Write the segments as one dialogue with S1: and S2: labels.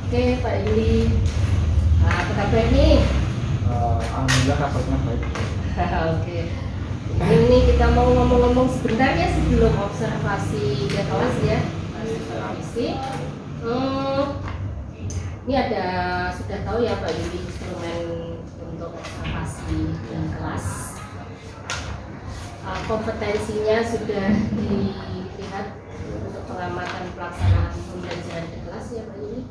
S1: Oke, Pak Yuli. Apa kabar nih?
S2: Alhamdulillah kabarnya baik.
S1: Oke. Ini kita mau ngomong-ngomong sebentar ya sebelum observasi ke kelas ya. Observasi. Ini ada sudah tahu ya Pak Yuli instrumen untuk observasi di kelas. Kompetensinya sudah dilihat untuk pengamatan pelaksanaan pembelajaran di kelas ya Pak Yuli.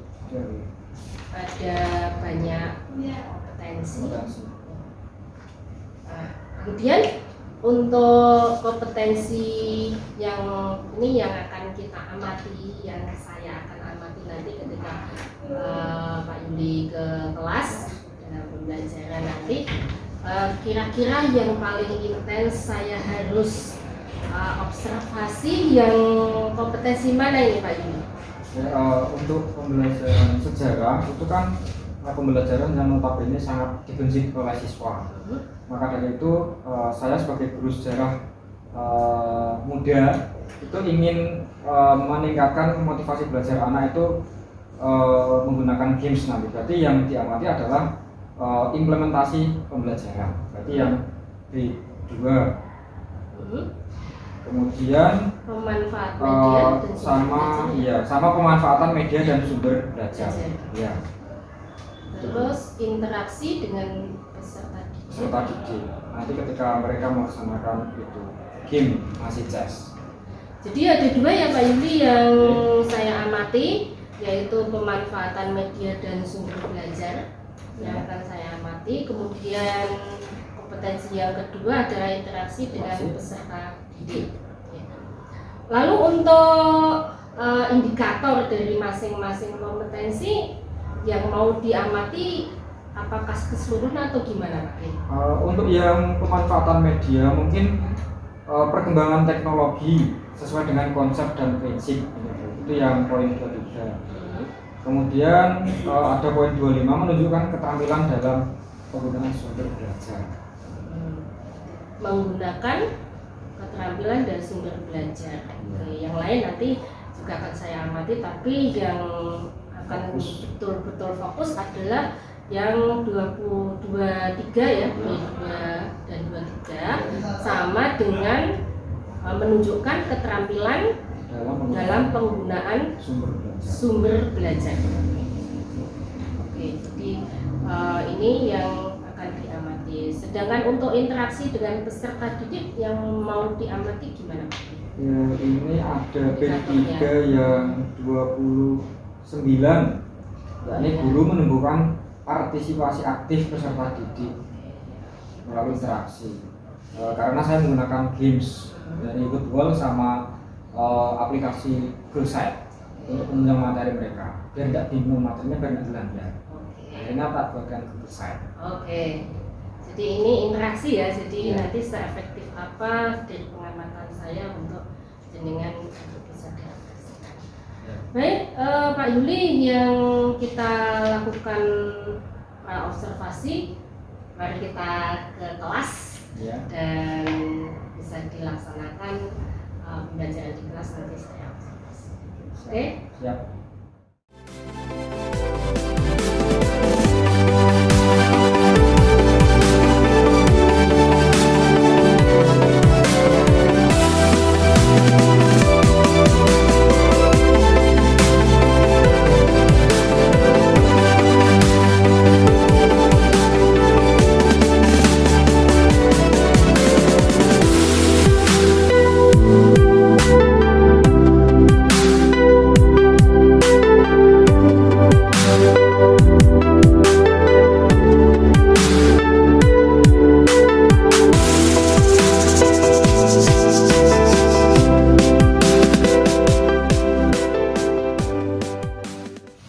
S1: Ada banyak kompetensi. Kemudian untuk kompetensi yang ini yang akan kita amati, yang saya akan amati nanti ketika Pak Yuli ke kelas dalam pembelajaran nanti, kira-kira yang paling intens saya harus observasi yang kompetensi mana ini Pak Yuli?
S2: Untuk pembelajaran sejarah itu kan pembelajaran yang notabene sangat dibenci oleh siswa. Maka dari itu saya sebagai guru sejarah muda itu ingin meningkatkan motivasi belajar anak itu menggunakan games nanti. Berarti yang diamati adalah implementasi pembelajaran. Berarti yang B2. Kemudian
S1: pemanfaatan media
S2: sama pemanfaatan media dan sumber belajar. Ya.
S1: Terus interaksi dengan peserta
S2: didik. Nanti ketika mereka melaksanakan itu game masih chess.
S1: Jadi ada dua ya Pak Yuli yang saya amati, yaitu pemanfaatan media dan sumber belajar yang akan saya amati. Kemudian kompetensi yang kedua adalah interaksi dengan peserta didik. Lalu untuk indikator dari masing-masing kompetensi yang mau diamati, apakah keseluruhan atau gimana Pak?
S2: Untuk yang pemanfaatan media mungkin perkembangan teknologi sesuai dengan konsep dan prinsip itu yang poin 23. Kemudian ada poin 25 menunjukkan keterampilan dalam penggunaan sumber belajar.
S1: Menggunakan keterampilan dan sumber belajar. Yang lain nanti juga akan saya amati, tapi yang akan betul-betul fokus adalah yang 23 ya, 22 dan 23 sama dengan menunjukkan keterampilan dalam penggunaan sumber belajar. Oke, jadi ini yang akan diamati. Sedangkan untuk interaksi dengan peserta didik yang mau diamati gimana Pak?
S2: Ya, ini ada P3 yang 29. Ini guru menumbuhkan partisipasi aktif peserta didik melalui interaksi. Karena saya menggunakan games dari Goodwall sama aplikasi GoSite untuk menunjang materi mereka biar tidak bingung materinya, biar tidak belajar. Akhirnya tak buatkan GoSite.
S1: Oke. Jadi ini interaksi ya. Jadi nanti seefektif apa dari pengamatan saya untuk jenengan untuk bisa diaplikasikan. Baik, Pak Yuli, yang kita lakukan observasi, mari kita ke kelas dan Oke.
S2: Siap.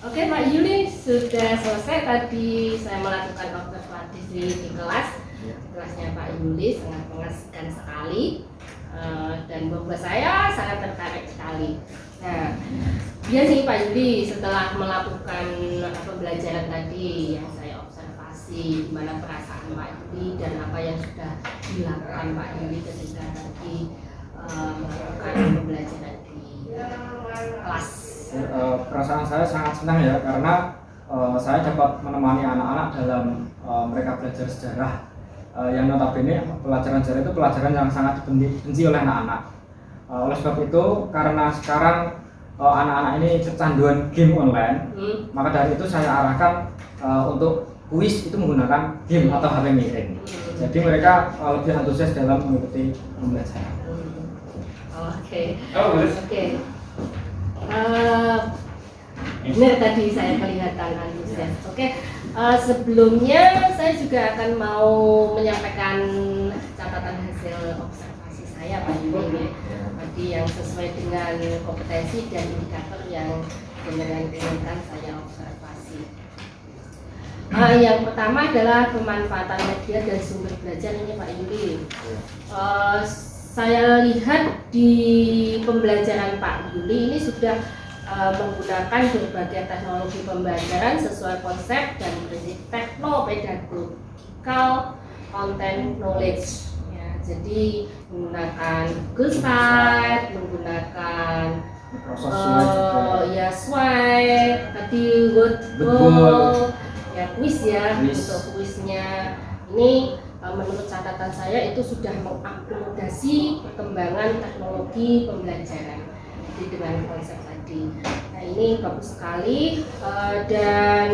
S1: Oke Pak Yuli, sudah selesai tadi saya melakukan observasi di kelasnya Pak Yuli, sangat mengasihkan sekali dan membuat saya sangat tertarik sekali. Nah, dia nih Pak Yuli, setelah melakukan pembelajaran tadi yang saya observasi, gimana perasaan Pak Yuli dan apa yang sudah dilakukan Pak Yuli ketika tadi melakukan pembelajaran di kelas.
S2: Perasaan saya sangat senang ya, karena saya dapat menemani anak-anak dalam mereka belajar sejarah, yang notabene pelajaran sejarah itu pelajaran yang sangat dibenci oleh anak-anak. Oleh sebab itu, karena sekarang anak-anak ini kecanduan game online, maka dari itu saya arahkan untuk kuis itu menggunakan game atau HP miring. Jadi mereka lebih antusias dalam mengikuti pembelajaran.
S1: Oke. Benar tadi saya kelihatan antusias. Oke, sebelumnya saya juga akan mau menyampaikan catatan hasil observasi saya Pak Yuli, tadi yang sesuai dengan kompetensi dan indikator yang dengan inginkan saya observasi. Yang pertama adalah pemanfaatan media dan sumber belajar ini Pak Yuli. Saya lihat di pembelajaran Pak Yuli ini sudah menggunakan berbagai teknologi pembelajaran sesuai konsep dan prinsip tekno-pedagogical content knowledge. Ya, jadi menggunakan Google Slide, menggunakan Swipe, tadi Wordball, ya quiz ya, untuk kuisnya ini. Menurut catatan saya itu sudah mengakomodasi perkembangan teknologi pembelajaran jadi dengan konsep tadi. Nah ini bagus sekali dan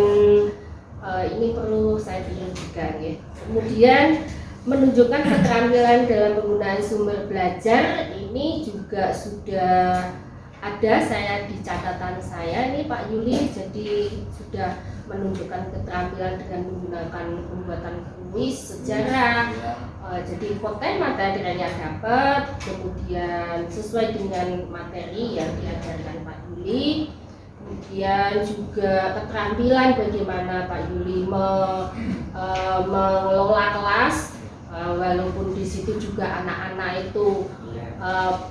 S1: ini perlu saya bilang juga ya. Kemudian menunjukkan keterampilan dalam penggunaan sumber belajar ini juga sudah ada saya di catatan saya ini Pak Yuli, jadi sudah menunjukkan keterampilan dengan menggunakan pembuatan kuis sejarah. Jadi konten materinya dapat, kemudian sesuai dengan materi yang diajarkan Pak Yuli. Kemudian juga keterampilan bagaimana Pak Yuli mengelola kelas, walaupun di situ juga anak-anak itu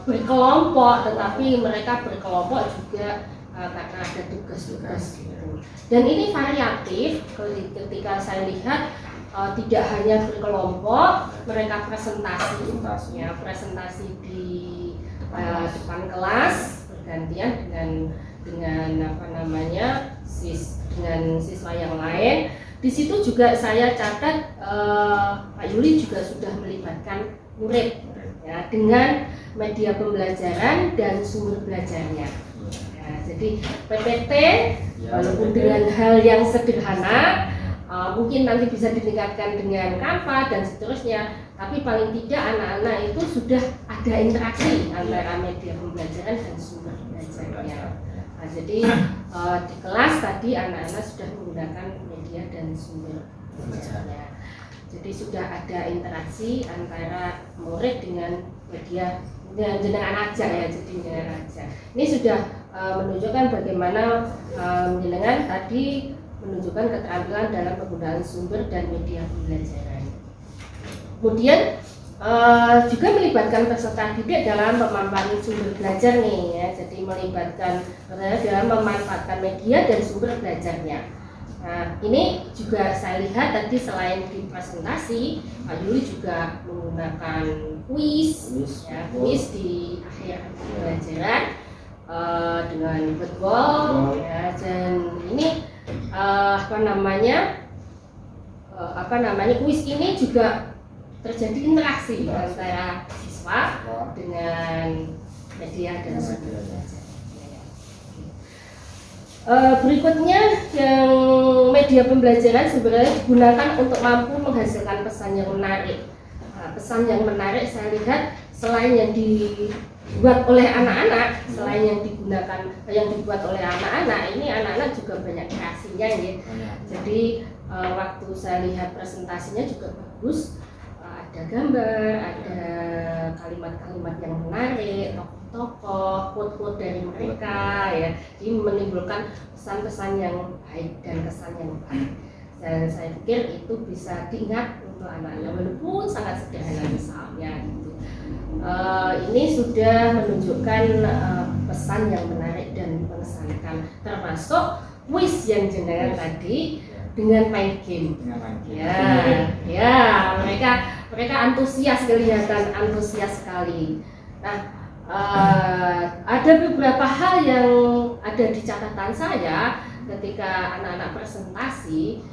S1: berkelompok, tetapi mereka berkelompok juga karena ada tugas-tugas gitu. Dan ini variatif ketika saya lihat tidak hanya berkelompok, mereka presentasi di depan kelas bergantian dengan siswa yang lain. Di situ juga saya catat Pak Yuli juga sudah melibatkan murid ya, dengan media pembelajaran dan sumber belajarnya. Ya, jadi PPT walaupun dengan hal yang sederhana, mungkin nanti bisa ditingkatkan dengan Canva dan seterusnya, tapi paling tidak anak-anak itu sudah ada interaksi antara media pembelajaran dan sumber belajarnya. Nah, jadi di kelas tadi anak-anak sudah menggunakan media dan sumber belajarnya. Jadi sudah ada interaksi antara murid dengan media dengan aja ya, jadi dengan aja. Ini sudah menunjukkan bagaimana jenengan tadi menunjukkan keterampilan dalam penggunaan sumber dan media pembelajaran. Kemudian juga melibatkan peserta didik dalam pemanfaatan sumber belajar nih ya, jadi melibatkan dalam memanfaatkan media dan sumber belajarnya. Nah, ini juga saya lihat tadi selain di presentasi, Pak Yuli juga menggunakan kuis di akhir pembelajaran. dengan football ya, dan ini kuis ini juga terjadi interaksi antara siswa dengan media dan sumber belajar. Berikutnya yang media pembelajaran sebenarnya digunakan untuk mampu menghasilkan pesan yang menarik. Pesan yang menarik saya lihat selain yang dibuat oleh anak-anak, selain yang dibuat oleh anak-anak, ini anak-anak juga banyak kreasinya ya. Jadi waktu saya lihat presentasinya juga bagus, ada gambar, ada kalimat-kalimat yang menarik, tokoh, quote-quote dari mereka ya, jadi menimbulkan pesan-pesan yang baik dan kesan yang baik. Dan saya pikir itu bisa diingat untuk anak-anak walaupun sangat sederhana misalnya gitu. Ini sudah menunjukkan pesan yang menarik dan mengesankan, termasuk quiz yang jenengan tadi dengan main game. Ya, mereka antusias, kelihatan antusias sekali. Nah, ada beberapa hal yang ada di catatan saya ketika anak-anak presentasi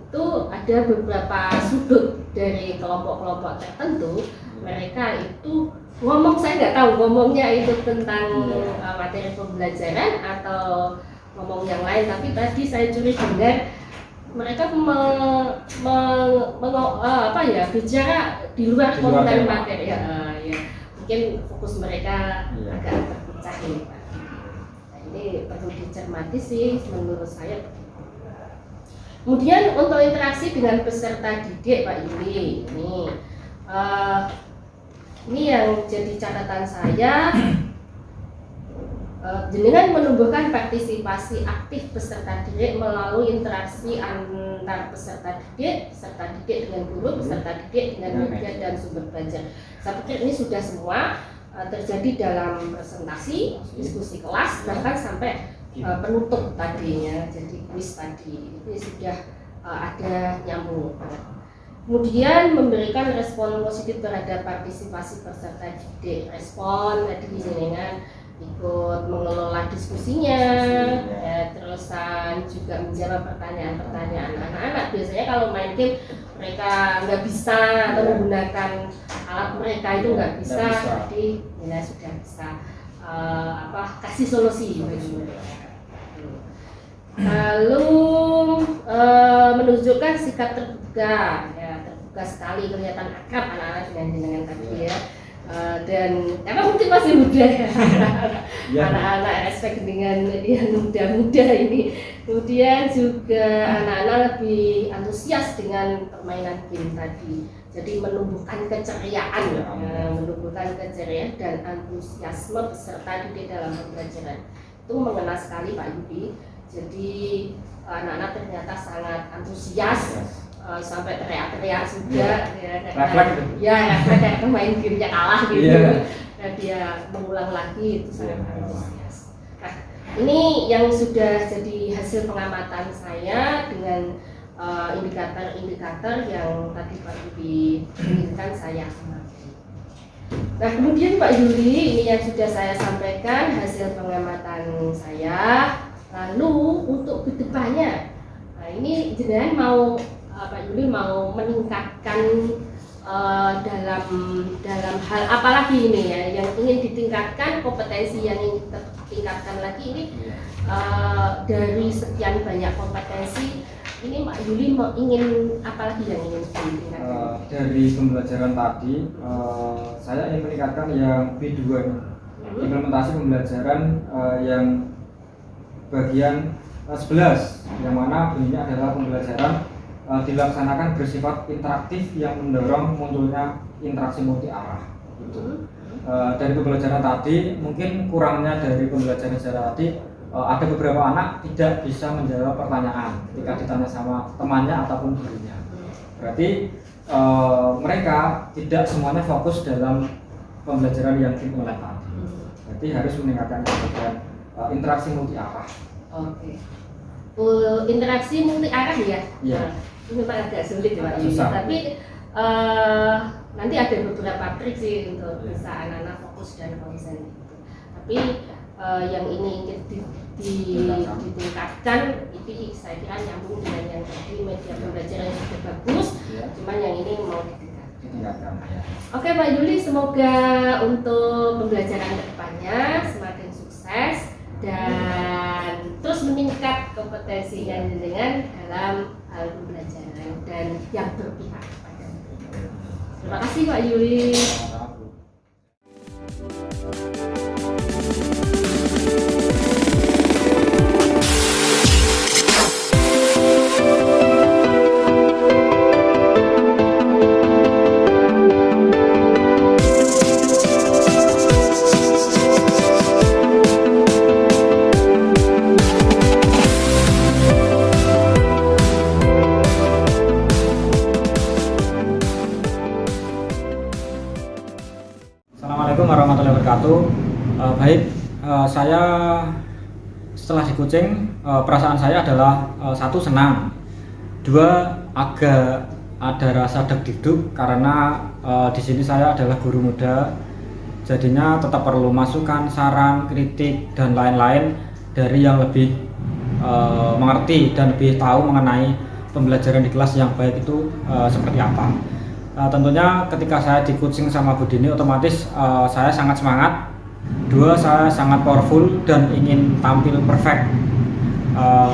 S1: itu ada beberapa sudut dari kelompok-kelompok tertentu. Mereka itu ngomong, saya nggak tahu ngomongnya itu tentang materi pembelajaran atau ngomong yang lain, tapi tadi saya curi dengar mereka bicara di luar konten materi ya. Mungkin fokus mereka agak terpecah ini Pak. Nah, ini perlu dicermati sih menurut saya. Kemudian untuk interaksi dengan peserta didik Pak Yuli, ini yang jadi catatan saya. Jenengan menumbuhkan partisipasi aktif peserta didik melalui interaksi antar peserta didik dengan guru, peserta didik dengan media dan sumber belajar. Saya pikir ini sudah semua terjadi dalam presentasi, diskusi kelas, bahkan sampai penutup tadinya, jadi kuis tadi itu sudah ada nyambung. Kemudian memberikan respon positif terhadap partisipasi peserta didik. Respon tadi jenengan ikut mengelola diskusinya, ya, terusan juga menjawab pertanyaan-pertanyaan anak-anak. Biasanya kalau main game mereka nggak bisa atau menggunakan alat mereka itu nggak bisa, jadi ya sudah bisa kasih solusi bagi mereka. Lalu menunjukkan sikap terbuka, ya terbuka sekali, kelihatan akrab anak-anak dengan tadi ya. Dan karena mungkin masih muda ya, anak-anak respect dengan yang muda-muda ini. Kemudian juga anak-anak lebih antusias dengan permainan game tadi. Jadi menumbuhkan keceriaan, menumbuhkan keceriaan dan antusiasme peserta didik dalam pembelajaran. Itu mengena sekali Pak Yudi. Jadi anak-anak ternyata sangat antusias. Sampai teriak-teriak juga kayak main gamenya kalah gitu, dan dia mengulang lagi, itu sangat antusias. Nah, ini yang sudah jadi hasil pengamatan saya dengan indikator-indikator yang tadi Pak Yuli inginkan saya amati. Nah, kemudian Pak Yuli, ini yang sudah saya sampaikan hasil pengamatan saya. Lalu untuk kedepannya, nah ini jenengan mau Pak Yuli mau meningkatkan dalam hal apa lagi ini ya, yang ingin ditingkatkan, kompetensi yang ingin ditingkatkan lagi ini dari sekian banyak kompetensi ini Pak Yuli ingin apa lagi yang ingin ditingkatkan?
S2: Dari pembelajaran tadi saya ingin meningkatkan yang B2 implementasi pembelajaran yang bagian 11 yang mana bunyinya adalah pembelajaran dilaksanakan bersifat interaktif yang mendorong munculnya interaksi multi arah. Gitu. Dari pembelajaran tadi, mungkin kurangnya dari pembelajaran sejarah tadi, ada beberapa anak tidak bisa menjawab pertanyaan ketika ditanya sama temannya ataupun gurunya. Berarti mereka tidak semuanya fokus dalam pembelajaran yang dimulai tadi. Berarti harus meningkatkan interaksi multi arah.
S1: Oke. Interaksi multi arah ya? Iya. Ini memang agak sulit ya Pak Yudi, tapi nanti ada beberapa trik sih untuk bisa anak-anak fokus dan konsen gitu. Tapi yang ini ingin ditingkatkan, itu saya kira nyambung dengan yang tadi media pembelajaran yang sudah bagus, cuman yang ini mau ditingkatkan. Oke Pak Yuli, semoga untuk pembelajaran kedepannya semakin sukses dan terus meningkat kompetensinya dengan dalam hal pembelajaran dan yang berpihak kepada murid. Terima kasih Pak Yuli.
S2: Assalamualaikum warahmatullahi wabarakatuh. Saya setelah di coaching, perasaan saya adalah satu, senang, dua, agak ada rasa deg-deg karena di sini saya adalah guru muda, jadinya tetap perlu masukan, saran, kritik dan lain-lain dari yang lebih mengerti dan lebih tahu mengenai pembelajaran di kelas yang baik itu seperti apa. Tentunya ketika saya di coaching sama Bu Dini, otomatis saya sangat semangat. Dua, saya sangat powerful dan ingin tampil perfect.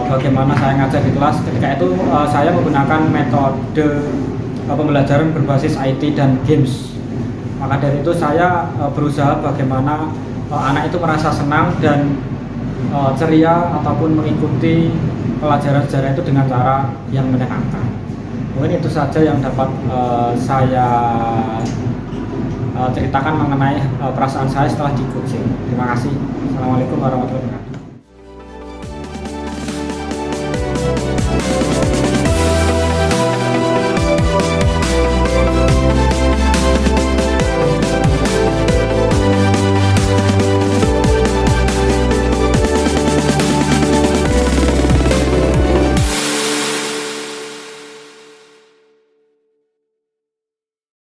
S2: Bagaimana saya ngajar di kelas, ketika itu saya menggunakan metode pembelajaran berbasis IT dan games. Maka dari itu saya berusaha bagaimana anak itu merasa senang dan ceria ataupun mengikuti pelajaran sejarah itu dengan cara yang menyenangkan. Mungkin itu saja yang dapat saya ceritakan mengenai perasaan saya setelah di coaching. Terima kasih. Assalamualaikum warahmatullahi wabarakatuh.